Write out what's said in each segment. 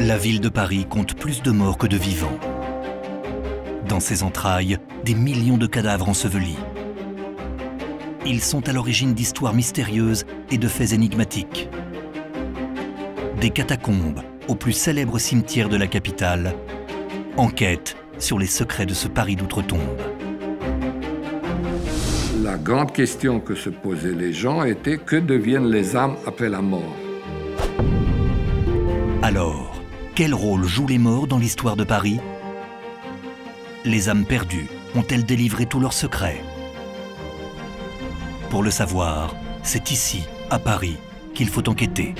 La ville de Paris compte plus de morts que de vivants. Dans ses entrailles, des millions de cadavres ensevelis. Ils sont à l'origine d'histoires mystérieuses et de faits énigmatiques. Des catacombes au plus célèbre cimetière de la capitale, enquête sur les secrets de ce Paris d'outre-tombe. La grande question que se posaient les gens était: que deviennent les âmes après la mort? Alors, quel rôle jouent les morts dans l'histoire de Paris? Les âmes perdues ont-elles délivré tous leurs secrets? Pour le savoir, c'est ici, à Paris, qu'il faut enquêter.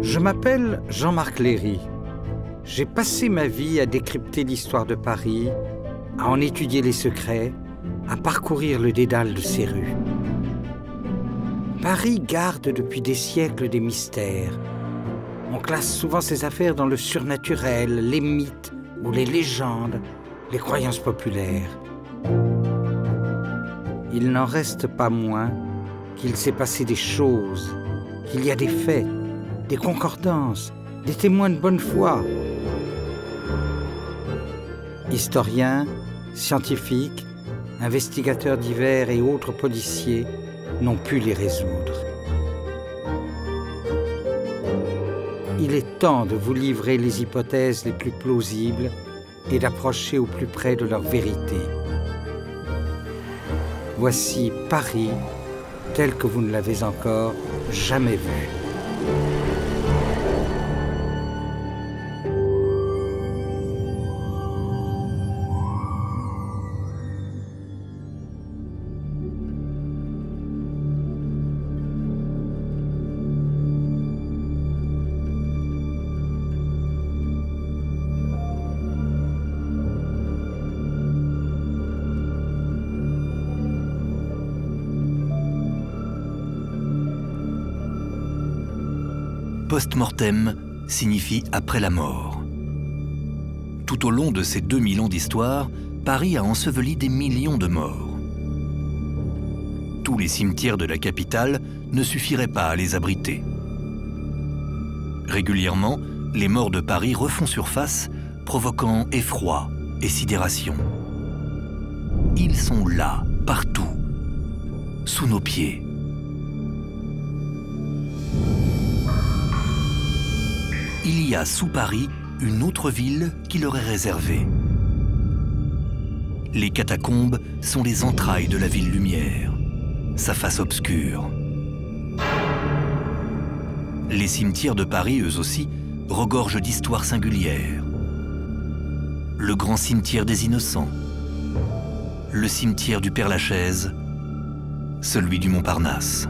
Je m'appelle Jean-Marc Léry. J'ai passé ma vie à décrypter l'histoire de Paris, à en étudier les secrets, à parcourir le dédale de ses rues. Paris garde depuis des siècles des mystères. On classe souvent ses affaires dans le surnaturel, les mythes ou les légendes, les croyances populaires. Il n'en reste pas moins qu'il s'est passé des choses, qu'il y a des faits, des concordances, des témoins de bonne foi. Historiens, scientifiques, investigateurs divers et autres policiers n'ont pu les résoudre. Il est temps de vous livrer les hypothèses les plus plausibles et d'approcher au plus près de leur vérité. Voici Paris tel que vous ne l'avez encore jamais vu. Post-mortem signifie après la mort. Tout au long de ces 2000 ans d'histoire, Paris a enseveli des millions de morts. Tous les cimetières de la capitale ne suffiraient pas à les abriter. Régulièrement, les morts de Paris refont surface, provoquant effroi et sidération. Ils sont là, partout, sous nos pieds. Il y a sous Paris une autre ville qui leur est réservée. Les catacombes sont les entrailles de la ville lumière, sa face obscure. Les cimetières de Paris, eux aussi, regorgent d'histoires singulières. Le grand cimetière des Innocents, le cimetière du Père-Lachaise, celui du Montparnasse.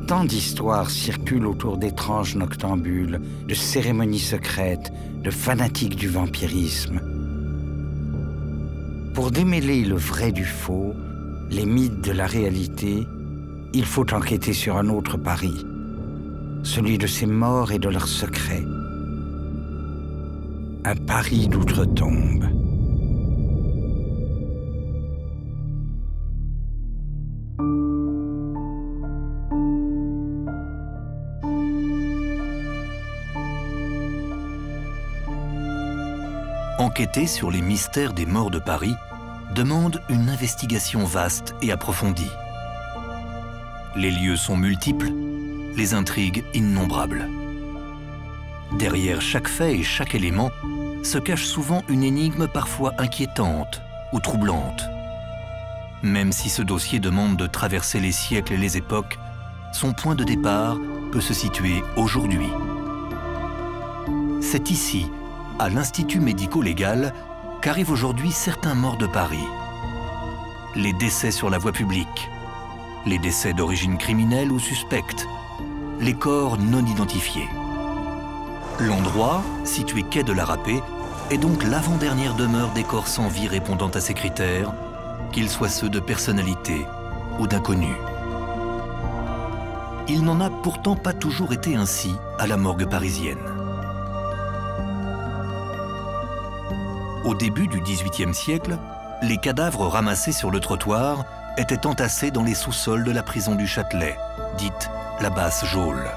Tant d'histoires circulent autour d'étranges noctambules, de cérémonies secrètes, de fanatiques du vampirisme. Pour démêler le vrai du faux, les mythes de la réalité, il faut enquêter sur un autre Paris, celui de ses morts et de leurs secrets. Un Paris d'outre-tombe. Enquêter sur les mystères des morts de Paris demande une investigation vaste et approfondie. Les lieux sont multiples, les intrigues innombrables. Derrière chaque fait et chaque élément se cache souvent une énigme parfois inquiétante ou troublante. Même si ce dossier demande de traverser les siècles et les époques, son point de départ peut se situer aujourd'hui. C'est ici, à l'Institut médico-légal, qu'arrivent aujourd'hui certains morts de Paris. Les décès sur la voie publique, les décès d'origine criminelle ou suspecte, les corps non identifiés. L'endroit, situé quai de la Râpée, est donc l'avant-dernière demeure des corps sans vie répondant à ces critères, qu'ils soient ceux de personnalités ou d'inconnus. Il n'en a pourtant pas toujours été ainsi à la morgue parisienne. Au début du XVIIIe siècle, les cadavres ramassés sur le trottoir étaient entassés dans les sous-sols de la prison du Châtelet, dite la Basse-Geôle.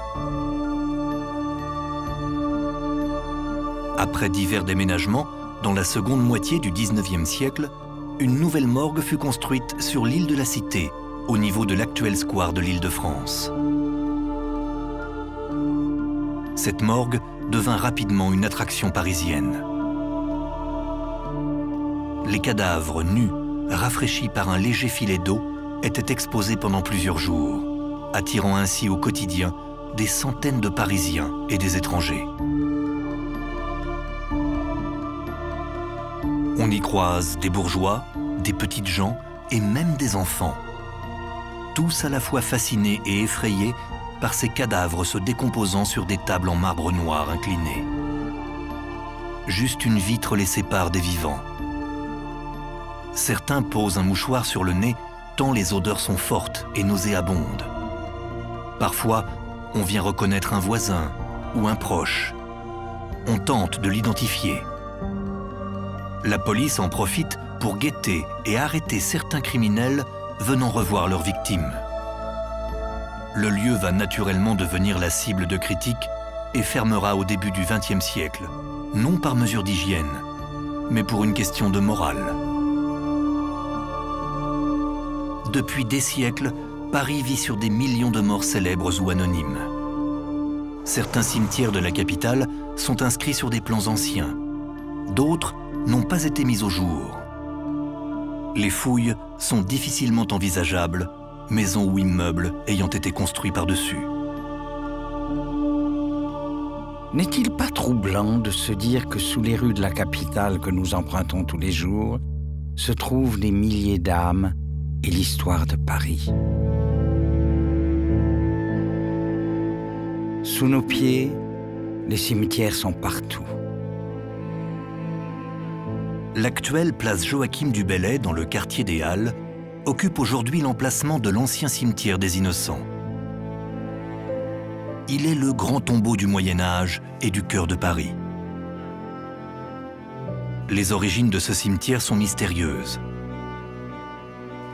Après divers déménagements, dans la seconde moitié du XIXe siècle, une nouvelle morgue fut construite sur l'île de la Cité, au niveau de l'actuel square de l'Île-de-France. Cette morgue devint rapidement une attraction parisienne. Les cadavres nus, rafraîchis par un léger filet d'eau, étaient exposés pendant plusieurs jours, attirant ainsi au quotidien des centaines de Parisiens et des étrangers. On y croise des bourgeois, des petites gens et même des enfants. Tous à la fois fascinés et effrayés par ces cadavres se décomposant sur des tables en marbre noir inclinées. Juste une vitre les sépare des vivants. Certains posent un mouchoir sur le nez tant les odeurs sont fortes et nauséabondes. Parfois, on vient reconnaître un voisin ou un proche. On tente de l'identifier. La police en profite pour guetter et arrêter certains criminels venant revoir leurs victimes. Le lieu va naturellement devenir la cible de critiques et fermera au début du XXe siècle, non par mesure d'hygiène, mais pour une question de morale. Depuis des siècles, Paris vit sur des millions de morts célèbres ou anonymes. Certains cimetières de la capitale sont inscrits sur des plans anciens. D'autres n'ont pas été mis au jour. Les fouilles sont difficilement envisageables, maisons ou immeubles ayant été construits par-dessus. N'est-il pas troublant de se dire que sous les rues de la capitale que nous empruntons tous les jours se trouvent des milliers d'âmes et l'histoire de Paris? Sous nos pieds, les cimetières sont partout. L'actuelle place Joachim du Bellay, dans le quartier des Halles, occupe aujourd'hui l'emplacement de l'ancien cimetière des Innocents. Il est le grand tombeau du Moyen-Âge et du cœur de Paris. Les origines de ce cimetière sont mystérieuses.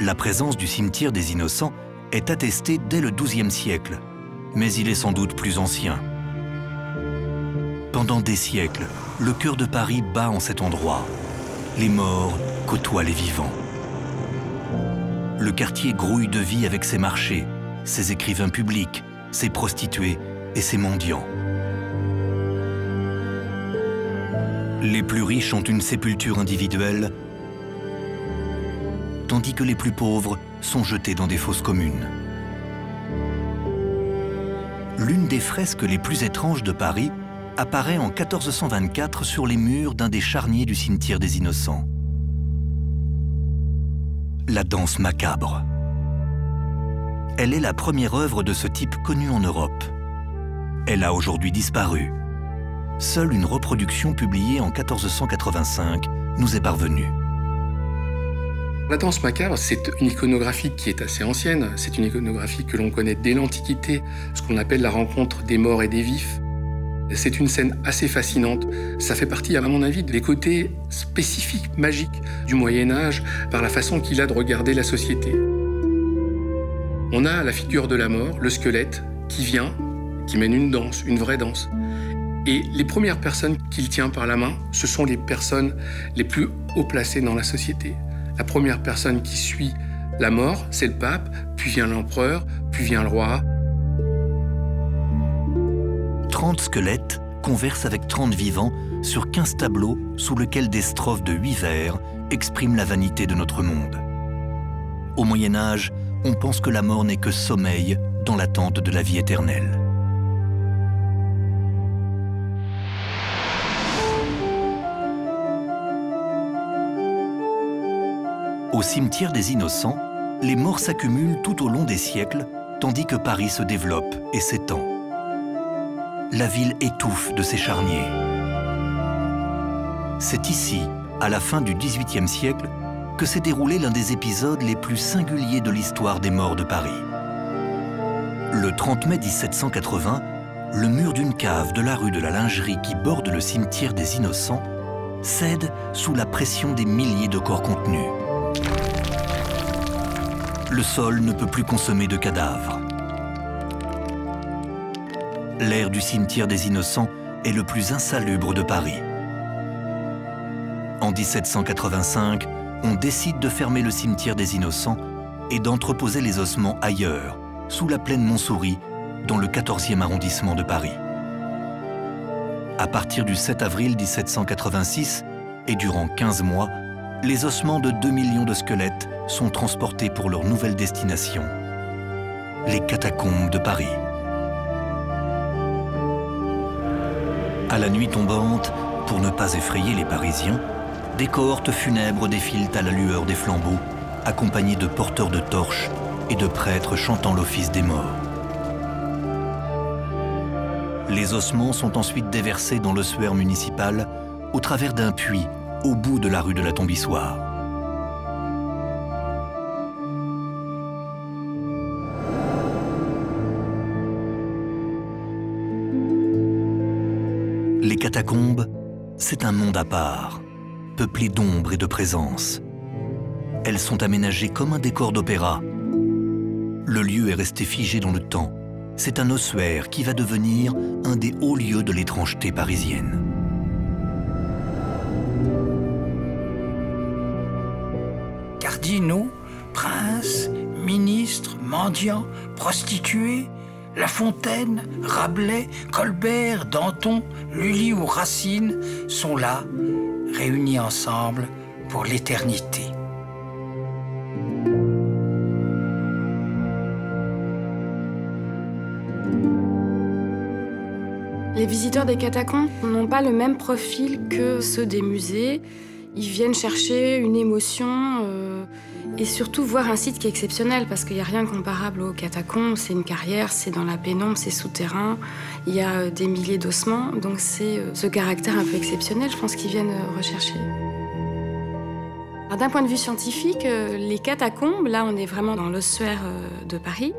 La présence du cimetière des Innocents est attestée dès le XIIe siècle, mais il est sans doute plus ancien. Pendant des siècles, le cœur de Paris bat en cet endroit. Les morts côtoient les vivants. Le quartier grouille de vie avec ses marchés, ses écrivains publics, ses prostituées et ses mendiants. Les plus riches ont une sépulture individuelle, tandis que les plus pauvres sont jetés dans des fosses communes. L'une des fresques les plus étranges de Paris apparaît en 1424 sur les murs d'un des charniers du cimetière des Innocents. La danse macabre. Elle est la première œuvre de ce type connue en Europe. Elle a aujourd'hui disparu. Seule une reproduction publiée en 1485 nous est parvenue. La danse macabre, c'est une iconographie qui est assez ancienne. C'est une iconographie que l'on connaît dès l'Antiquité, ce qu'on appelle la rencontre des morts et des vifs. C'est une scène assez fascinante. Ça fait partie, à mon avis, des côtés spécifiques, magiques du Moyen-Âge, par la façon qu'il a de regarder la société. On a la figure de la mort, le squelette, qui vient, qui mène une danse, une vraie danse. Et les premières personnes qu'il tient par la main, ce sont les personnes les plus haut placées dans la société. La première personne qui suit la mort, c'est le pape, puis vient l'empereur, puis vient le roi. 30 squelettes conversent avec 30 vivants sur 15 tableaux sous lesquels des strophes de 8 vers expriment la vanité de notre monde. Au Moyen-Âge, on pense que la mort n'est que sommeil dans l'attente de la vie éternelle. Au cimetière des Innocents, les morts s'accumulent tout au long des siècles, tandis que Paris se développe et s'étend. La ville étouffe de ses charniers. C'est ici, à la fin du XVIIIe siècle, que s'est déroulé l'un des épisodes les plus singuliers de l'histoire des morts de Paris. Le 30 mai 1780, le mur d'une cave de la rue de la Lingerie qui borde le cimetière des Innocents cède sous la pression des milliers de corps contenus. le sol ne peut plus consommer de cadavres. L'air du cimetière des Innocents est le plus insalubre de Paris. En 1785, on décide de fermer le cimetière des Innocents et d'entreposer les ossements ailleurs, sous la plaine Montsouris, dans le 14e arrondissement de Paris. À partir du 7 avril 1786, et durant 15 mois, les ossements de 2 millions de squelettes sont transportés pour leur nouvelle destination, les catacombes de Paris. À la nuit tombante, pour ne pas effrayer les Parisiens, des cohortes funèbres défilent à la lueur des flambeaux, accompagnés de porteurs de torches et de prêtres chantant l'office des morts. Les ossements sont ensuite déversés dans l'ossuaire municipal au travers d'un puits au bout de la rue de la Tombissoire. Les catacombes, c'est un monde à part, peuplé d'ombre et de présence. Elles sont aménagées comme un décor d'opéra. Le lieu est resté figé dans le temps. C'est un ossuaire qui va devenir un des hauts lieux de l'étrangeté parisienne. Cardinaux, princes, ministres, mendiants, prostituées, La Fontaine, Rabelais, Colbert, Danton, Lully ou Racine sont là, réunis ensemble pour l'éternité. Les visiteurs des catacombes n'ont pas le même profil que ceux des musées. Ils viennent chercher une émotion et surtout voir un site qui est exceptionnel parce qu'il n'y a rien de comparable aux catacombes. C'est une carrière, c'est dans la pénombre, c'est souterrain. Il y a des milliers d'ossements, donc c'est ce caractère un peu exceptionnel, je pense qu'ils viennent rechercher. D'un point de vue scientifique, les catacombes, là on est vraiment dans l'ossuaire de Paris,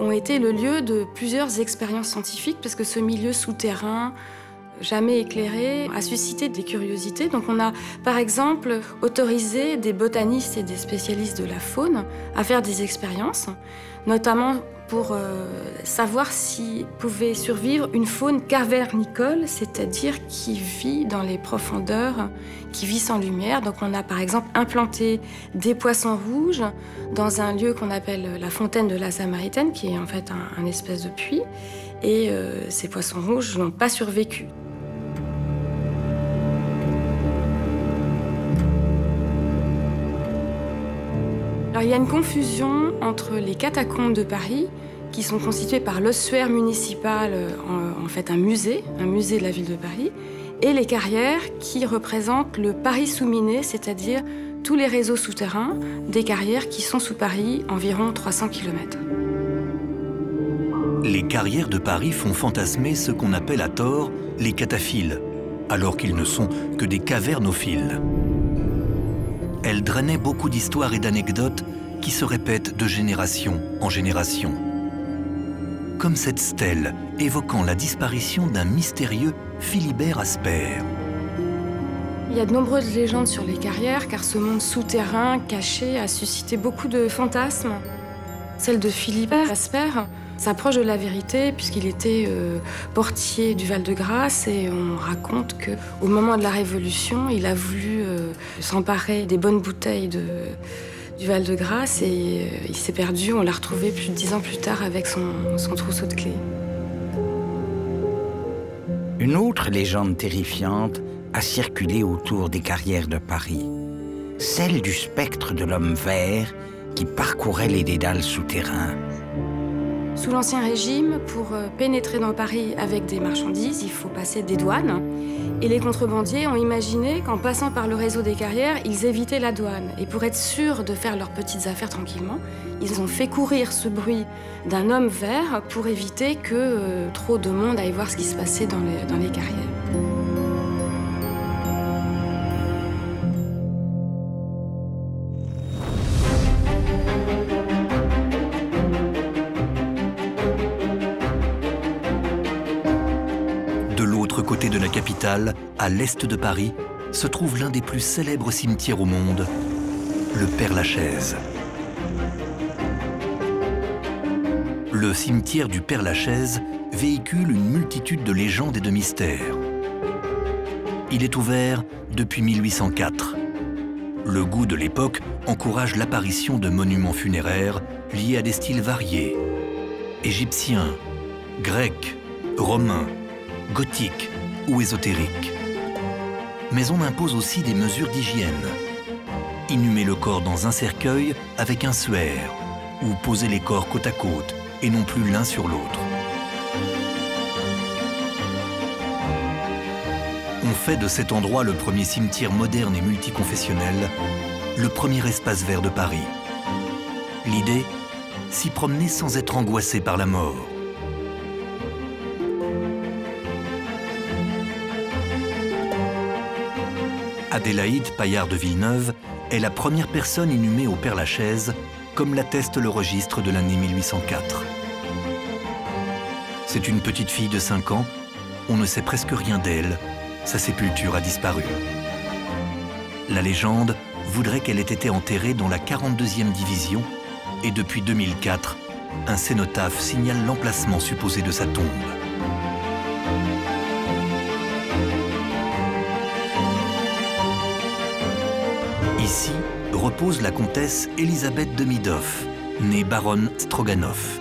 ont été le lieu de plusieurs expériences scientifiques parce que ce milieu souterrain, jamais éclairé, a suscité des curiosités. Donc on a, par exemple, autorisé des botanistes et des spécialistes de la faune à faire des expériences, notamment pour savoir si pouvait survivre une faune cavernicole, c'est-à-dire qui vit dans les profondeurs, qui vit sans lumière. Donc on a par exemple implanté des poissons rouges dans un lieu qu'on appelle la fontaine de la Samaritaine, qui est en fait un espèce de puits. Et ces poissons rouges n'ont pas survécu. Alors, il y a une confusion entre les catacombes de Paris, qui sont constituées par l'ossuaire municipal, en fait un musée de la ville de Paris, et les carrières qui représentent le Paris sous-miné, c'est-à-dire tous les réseaux souterrains des carrières qui sont sous Paris, environ 300 km. Les carrières de Paris font fantasmer ce qu'on appelle à tort les cataphiles, alors qu'ils ne sont que des cavernophiles. Elles drainaient beaucoup d'histoires et d'anecdotes qui se répètent de génération en génération. Comme cette stèle évoquant la disparition d'un mystérieux Philibert Asper. Il y a de nombreuses légendes sur les carrières, car ce monde souterrain, caché, a suscité beaucoup de fantasmes. Celle de Philibert Asper s'approche de la vérité puisqu'il était portier du Val-de-Grâce et on raconte qu'au moment de la Révolution, il a voulu s'emparer des bonnes bouteilles du Val-de-Grâce et il s'est perdu. On l'a retrouvé plus de 10 ans plus tard avec son trousseau de clés. Une autre légende terrifiante a circulé autour des carrières de Paris, celle du spectre de l'homme vert qui parcourait les dédales souterrains. Sous l'Ancien Régime, pour pénétrer dans Paris avec des marchandises, il faut passer des douanes. Et les contrebandiers ont imaginé qu'en passant par le réseau des carrières, ils évitaient la douane. Et pour être sûrs de faire leurs petites affaires tranquillement, ils ont fait courir ce bruit d'un homme vert pour éviter que trop de monde aille voir ce qui se passait dans les carrières. Côté de la capitale, à l'est de Paris, se trouve l'un des plus célèbres cimetières au monde, le Père-Lachaise. le cimetière du Père-Lachaise véhicule une multitude de légendes et de mystères. Il est ouvert depuis 1804. Le goût de l'époque encourage l'apparition de monuments funéraires liés à des styles variés. Égyptiens, grecs, romains, gothiques ou ésotériques. Mais on impose aussi des mesures d'hygiène. Inhumer le corps dans un cercueil avec un suaire ou poser les corps côte à côte et non plus l'un sur l'autre. On fait de cet endroit le premier cimetière moderne et multiconfessionnel, le premier espace vert de Paris. L'idée, s'y promener sans être angoissé par la mort. Adélaïde Paillard de Villeneuve est la première personne inhumée au Père-Lachaise, comme l'atteste le registre de l'année 1804. C'est une petite fille de 5 ans, on ne sait presque rien d'elle, sa sépulture a disparu. La légende voudrait qu'elle ait été enterrée dans la 42e division et depuis 2004, un cénotaphe signale l'emplacement supposé de sa tombe. Ici repose la comtesse Elisabeth Demidoff, née baronne Stroganov.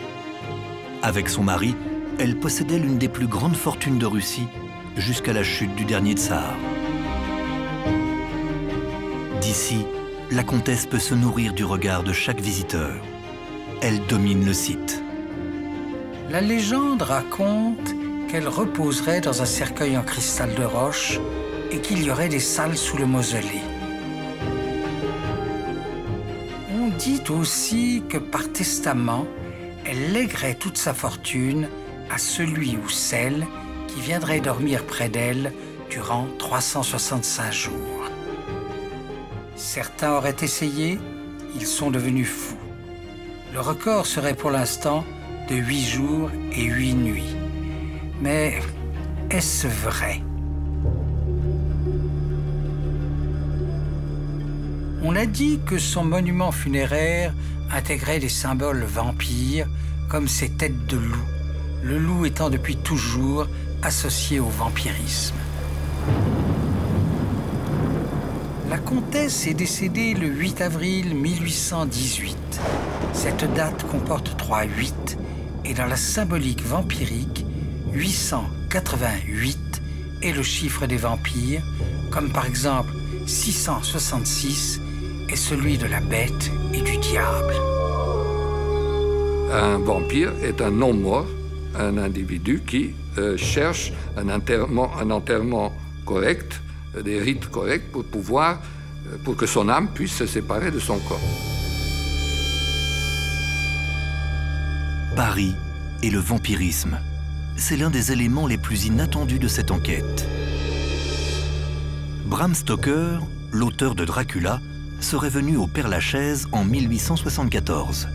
Avec son mari, elle possédait l'une des plus grandes fortunes de Russie jusqu'à la chute du dernier tsar. D'ici, la comtesse peut se nourrir du regard de chaque visiteur. Elle domine le site. La légende raconte qu'elle reposerait dans un cercueil en cristal de roche et qu'il y aurait des salles sous le mausolée. On dit aussi que par testament, elle lèguerait toute sa fortune à celui ou celle qui viendrait dormir près d'elle durant 365 jours. Certains auraient essayé, ils sont devenus fous. Le record serait pour l'instant de 8 jours et 8 nuits. Mais est-ce vrai? On a dit que son monument funéraire intégrait des symboles vampires comme ses têtes de loup, le loup étant depuis toujours associé au vampirisme. La comtesse est décédée le 8 avril 1818. Cette date comporte 3 8 et dans la symbolique vampirique, 888 est le chiffre des vampires, comme par exemple 666 est celui de la bête et du diable. Un vampire est un non-mort, un individu qui cherche un enterrement correct, des rites corrects pour que son âme puisse se séparer de son corps. Paris et le vampirisme, c'est l'un des éléments les plus inattendus de cette enquête. Bram Stoker, l'auteur de Dracula, serait venu au Père-Lachaise en 1874.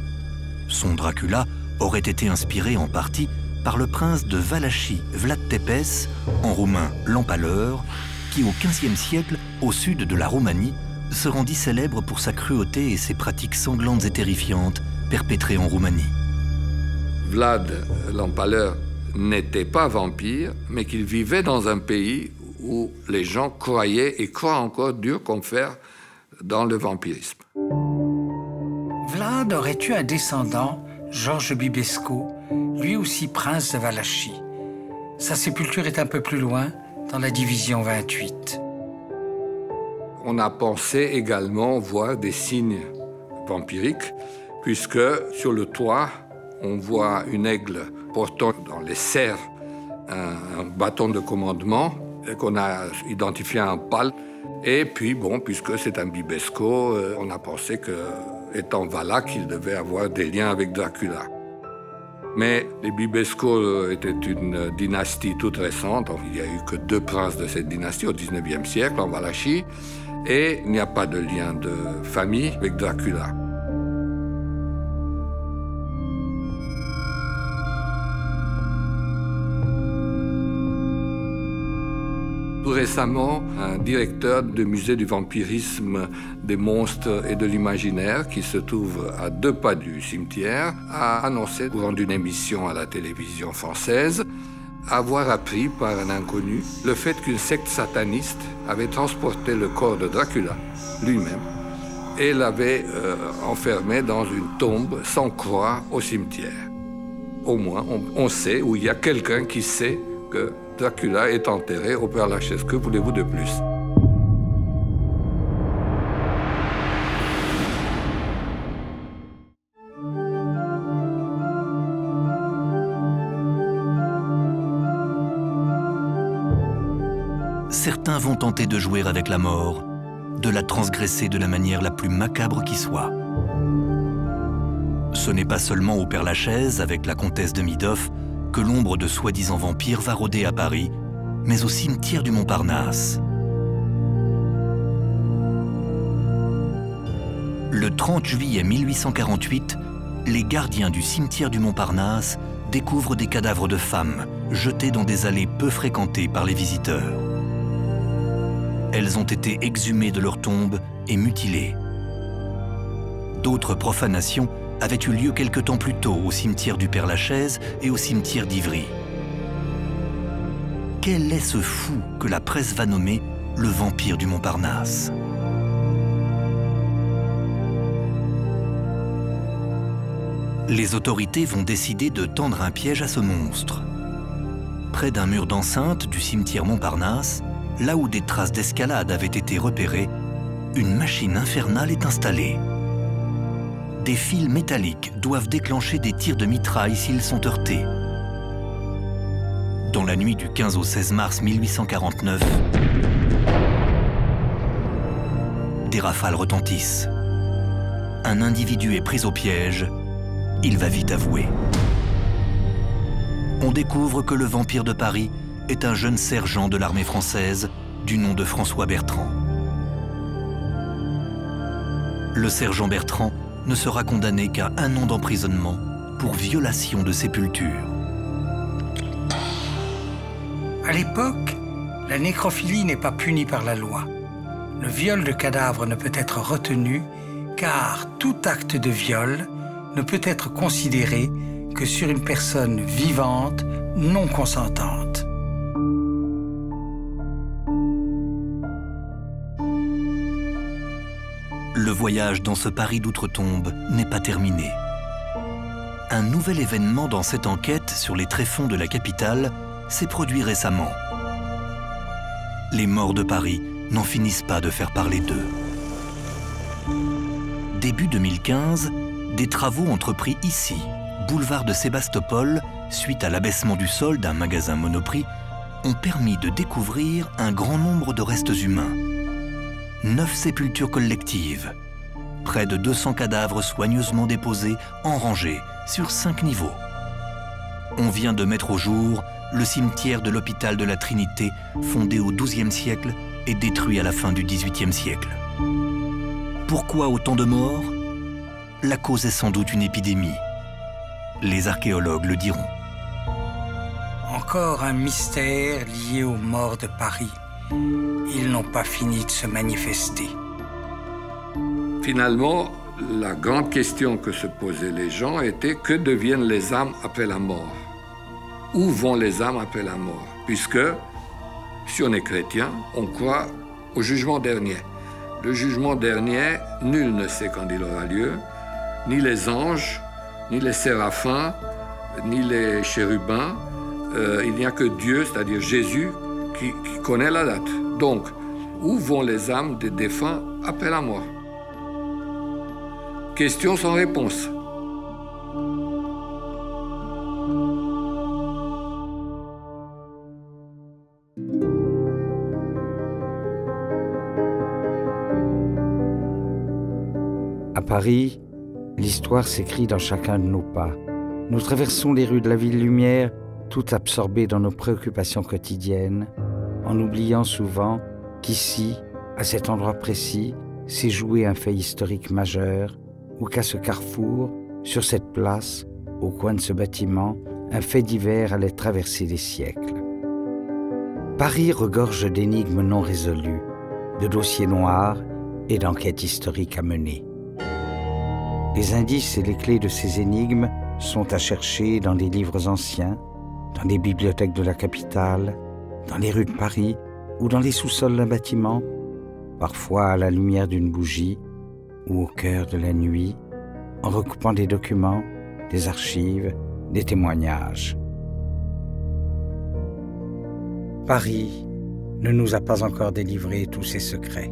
Son Dracula aurait été inspiré en partie par le prince de Valachie, Vlad Tepes, en roumain l'Empaleur, qui au XVe siècle, au sud de la Roumanie, se rendit célèbre pour sa cruauté et ses pratiques sanglantes et terrifiantes perpétrées en Roumanie. Vlad l'Empaleur n'était pas vampire, mais qu'il vivait dans un pays où les gens croyaient et croient encore dur comme fer dans le vampirisme. Vlad aurait eu un descendant, Georges Bibesco, lui aussi prince de Valachie. Sa sépulture est un peu plus loin, dans la division 28. On a pensé également voir des signes vampiriques, puisque sur le toit, on voit une aigle portant dans les serres un bâton de commandement qu'on a identifié en pâle. Et puis, bon, puisque c'est un Bibesco, on a pensé que, étant Valaque, il devait avoir des liens avec Dracula. Mais les Bibesco étaient une dynastie toute récente. Il n'y a eu que 2 princes de cette dynastie au XIXe siècle, en Valachie. Et il n'y a pas de lien de famille avec Dracula. Tout récemment, un directeur du musée du vampirisme, des monstres et de l'imaginaire, qui se trouve à 2 pas du cimetière, a annoncé, au cours d'une émission à la télévision française, avoir appris par un inconnu le fait qu'une secte sataniste avait transporté le corps de Dracula lui-même et l'avait enfermé dans une tombe sans croix au cimetière. Au moins, on sait, ou il y a quelqu'un qui sait que Dracula est enterré au Père-Lachaise. Que voulez-vous de plus? Certains vont tenter de jouer avec la mort, de la transgresser de la manière la plus macabre qui soit. Ce n'est pas seulement au Père-Lachaise, avec la comtesse de Midoff, que l'ombre de soi-disant vampires va rôder à Paris, mais au cimetière du Montparnasse. Le 30 juillet 1848, les gardiens du cimetière du Montparnasse découvrent des cadavres de femmes jetés dans des allées peu fréquentées par les visiteurs. Elles ont été exhumées de leurs tombes et mutilées. D'autres profanations avaient eu lieu quelque temps plus tôt au cimetière du Père-Lachaise et au cimetière d'Ivry. Quel est ce fou que la presse va nommer le vampire du Montparnasse? Les autorités vont décider de tendre un piège à ce monstre. Près d'un mur d'enceinte du cimetière Montparnasse, là où des traces d'escalade avaient été repérées, une machine infernale est installée. Des fils métalliques doivent déclencher des tirs de mitraille s'ils sont heurtés. Dans la nuit du 15 au 16 mars 1849, des rafales retentissent. Un individu est pris au piège. Il va vite avouer. On découvre que le vampire de Paris est un jeune sergent de l'armée française du nom de François Bertrand. Le sergent Bertrand ne sera condamné qu'à 1 an d'emprisonnement pour violation de sépulture. À l'époque, la nécrophilie n'est pas punie par la loi. Le viol de cadavre ne peut être retenu car tout acte de viol ne peut être considéré que sur une personne vivante non consentante. Le voyage dans ce Paris d'outre-tombe n'est pas terminé. Un nouvel événement dans cette enquête sur les tréfonds de la capitale s'est produit récemment. Les morts de Paris n'en finissent pas de faire parler d'eux. Début 2015, des travaux entrepris ici, boulevard de Sébastopol, suite à l'abaissement du sol d'un magasin Monoprix, ont permis de découvrir un grand nombre de restes humains. 9 sépultures collectives, près de 200 cadavres soigneusement déposés en rangée sur 5 niveaux. On vient de mettre au jour le cimetière de l'hôpital de la Trinité, fondé au XIIe siècle et détruit à la fin du XVIIIe siècle. Pourquoi autant de morts? La cause est sans doute une épidémie. Les archéologues le diront. Encore un mystère lié aux morts de Paris. Ils n'ont pas fini de se manifester. Finalement, la grande question que se posaient les gens était: que deviennent les âmes après la mort? Où vont les âmes après la mort? Puisque, si on est chrétien, on croit au jugement dernier. Le jugement dernier, nul ne sait quand il aura lieu, ni les anges, ni les séraphins, ni les chérubins. Il n'y a que Dieu, c'est-à-dire Jésus, qui connaît la date. Donc, où vont les âmes des défunts après la mort? Question sans réponse. À Paris, l'histoire s'écrit dans chacun de nos pas. Nous traversons les rues de la ville lumière, tout absorbés dans nos préoccupations quotidiennes, en oubliant souvent qu'ici, à cet endroit précis, s'est joué un fait historique majeur, ou qu'à ce carrefour, sur cette place, au coin de ce bâtiment, un fait divers allait traverser les siècles. Paris regorge d'énigmes non résolues, de dossiers noirs et d'enquêtes historiques à mener. Les indices et les clés de ces énigmes sont à chercher dans des livres anciens, dans les bibliothèques de la capitale, dans les rues de Paris ou dans les sous-sols d'un bâtiment, parfois à la lumière d'une bougie ou au cœur de la nuit, en recoupant des documents, des archives, des témoignages. Paris ne nous a pas encore délivré tous ses secrets.